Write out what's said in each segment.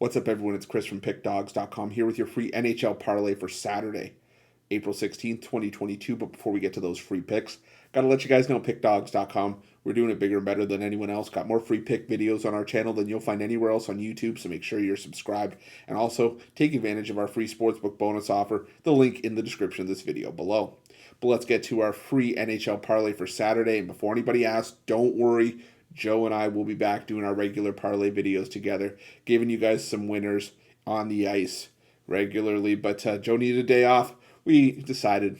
What's up, everyone? It's Chris from PickDawgz.com here with your free NHL parlay for Saturday, April 16th, 2022. But before we get to those free picks, got to let you guys know PickDawgz.com. We're doing it bigger and better than anyone else. Got more free pick videos on our channel than you'll find anywhere else on YouTube, so make sure you're subscribed. And also, take advantage of our free Sportsbook bonus offer, the link in the description of this video below. But let's get to our free NHL parlay for Saturday. And before anybody asks, don't worry. Joe and I will be back doing our regular parlay videos together, giving you guys some winners on the ice regularly. But Joe needed a day off. We decided,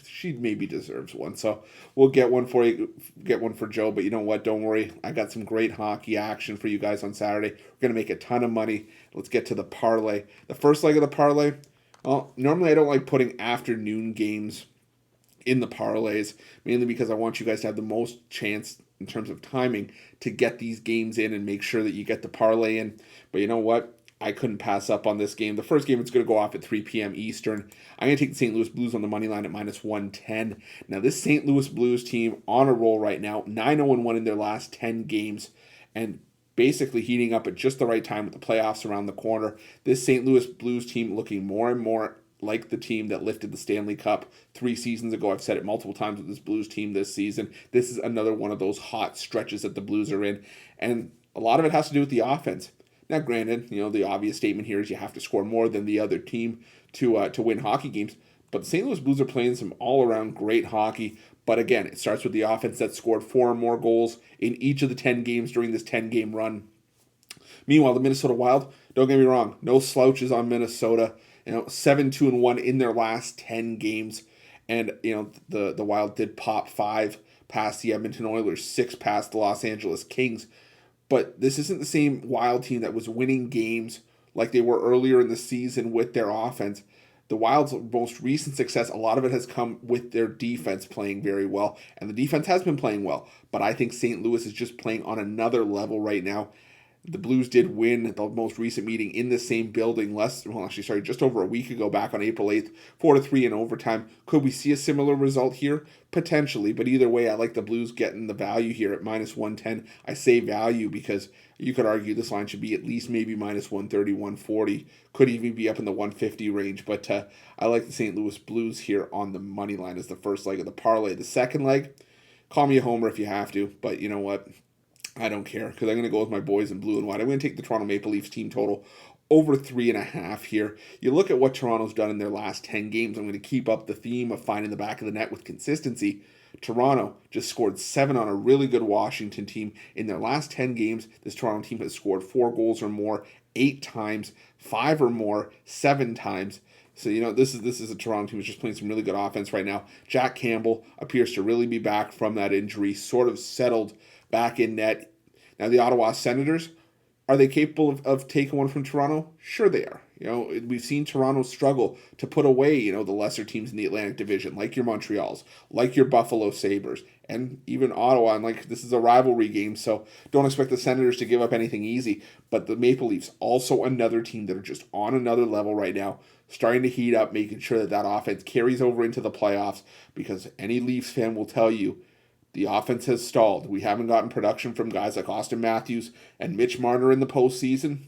she maybe deserves one. So we'll get one for you, get one for Joe. But you know what? Don't worry. I got some great hockey action for you guys on Saturday. We're going to make a ton of money. Let's get to the parlay. The first leg of the parlay, well, normally I don't like putting afternoon games in the parlays, mainly because I want you guys to have the most chance in terms of timing to get these games in and make sure that you get the parlay in. But you know what? I couldn't pass up on this game. The first game is going to go off at 3 p.m. Eastern. I'm going to take the St. Louis Blues on the money line at minus 110. Now, this St. Louis Blues team on a roll right now, 9-0-1 in their last 10 games, and basically heating up at just the right time with the playoffs around the corner. This St. Louis Blues team looking more and more like the team that lifted the Stanley Cup 3 seasons ago. I've said it multiple times with this Blues team this season. This is another one of those hot stretches that the Blues are in, and a lot of it has to do with the offense. Now, granted, the obvious statement here is you have to score more than the other team to win hockey games, but the St. Louis Blues are playing some all-around great hockey. But again, it starts with the offense that scored 4 or more goals in each of the 10 games during this 10-game run. Meanwhile, the Minnesota Wild, don't get me wrong, no slouches on Minnesota. 7-2-1 in their last 10 games. And, the Wild did pop 5 past the Edmonton Oilers, 6 past the Los Angeles Kings. But this isn't the same Wild team that was winning games like they were earlier in the season with their offense. The Wild's most recent success, a lot of it has come with their defense playing very well. And the defense has been playing well. But I think St. Louis is just playing on another level right now. The Blues did win the most recent meeting in the same building just over a week ago, back on April 8th, 4-3 in overtime. Could we see a similar result here? Potentially, but either way, I like the Blues getting the value here at minus 110. I say value because you could argue this line should be at least maybe minus 130, 140. Could even be up in the 150 range, but I like the St. Louis Blues here on the money line as the first leg of the parlay. The second leg, call me a homer if you have to, but you know what? I don't care because I'm going to go with my boys in blue and white. I'm going to take the Toronto Maple Leafs team total over 3.5 here. You look at what Toronto's done in their last 10 games. I'm going to keep up the theme of finding the back of the net with consistency. Toronto just scored 7 on a really good Washington team. In their last 10 games, this Toronto team has scored 4 goals or more 8 times, 5 or more 7 times. So, this is a Toronto team that's just playing some really good offense right now. Jack Campbell appears to really be back from that injury, sort of settled back in net. Now, the Ottawa Senators, are they capable of taking one from Toronto? Sure they are. We've seen Toronto struggle to put away, the lesser teams in the Atlantic Division, like your Montreals, like your Buffalo Sabres, and even Ottawa. And this is a rivalry game, so don't expect the Senators to give up anything easy. But the Maple Leafs, also another team that are just on another level right now, starting to heat up, making sure that offense carries over into the playoffs, because any Leafs fan will tell you, the offense has stalled. We haven't gotten production from guys like Austin Matthews and Mitch Marner in the postseason.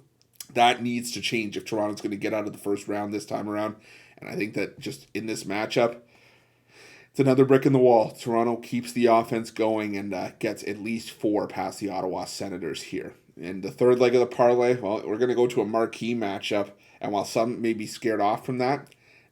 That needs to change if Toronto's going to get out of the first round this time around. And I think that just in this matchup, it's another brick in the wall. Toronto keeps the offense going and gets at least 4 past the Ottawa Senators here. And the third leg of the parlay, well, we're going to go to a marquee matchup. And while some may be scared off from that,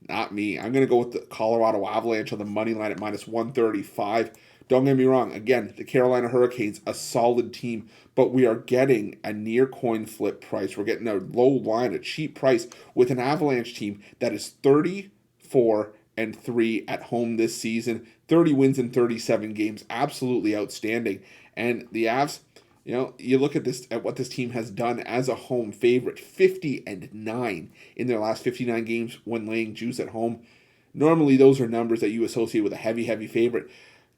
not me. I'm going to go with the Colorado Avalanche on the money line at minus 135. Don't get me wrong. Again, the Carolina Hurricanes, a solid team, but we are getting a near coin flip price. We're getting a low line, a cheap price with an Avalanche team that is 34-3 at home this season, 30 wins in 37 games, absolutely outstanding. And the Avs, you look at what this team has done as a home favorite, 50-9 in their last 59 games when laying juice at home. Normally, those are numbers that you associate with a heavy favorite.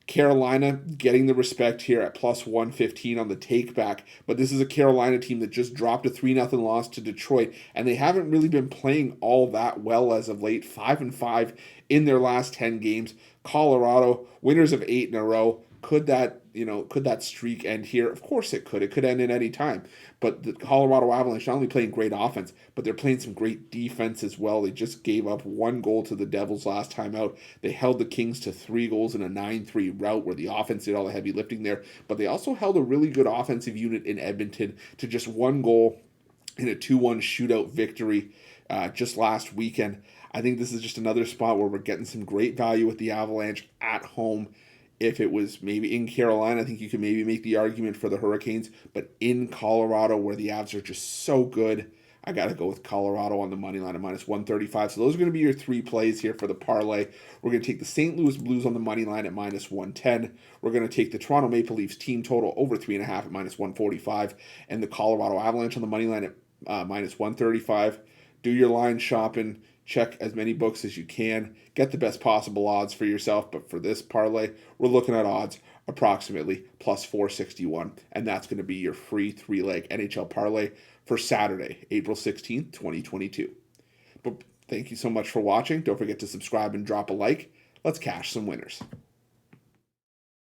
Carolina getting the respect here at plus 115 on the take back, but this is a Carolina team that just dropped a 3-0 loss to Detroit, and they haven't really been playing all that well as of late. 5-5 in their last 10 games. Colorado, winners of 8 in a row. Could that could that streak end here? Of course it could. It could end at any time. But the Colorado Avalanche not only playing great offense, but they're playing some great defense as well. They just gave up 1 goal to the Devils last time out. They held the Kings to 3 goals in a 9-3 rout where the offense did all the heavy lifting there. But they also held a really good offensive unit in Edmonton to just 1 goal in a 2-1 shootout victory just last weekend. I think this is just another spot where we're getting some great value with the Avalanche at home. If it was maybe in Carolina, I think you could maybe make the argument for the Hurricanes. But in Colorado, where the Avs are just so good, I got to go with Colorado on the money line at minus 135. So those are going to be your 3 plays here for the parlay. We're going to take the St. Louis Blues on the money line at minus 110. We're going to take the Toronto Maple Leafs team total over 3.5 at minus 145. And the Colorado Avalanche on the money line at minus 135. Do your line shopping. Check as many books as you can. Get the best possible odds for yourself. But for this parlay, we're looking at odds approximately plus 461. And that's going to be your free 3-leg NHL parlay for Saturday, April 16th, 2022. But thank you so much for watching. Don't forget to subscribe and drop a like. Let's cash some winners.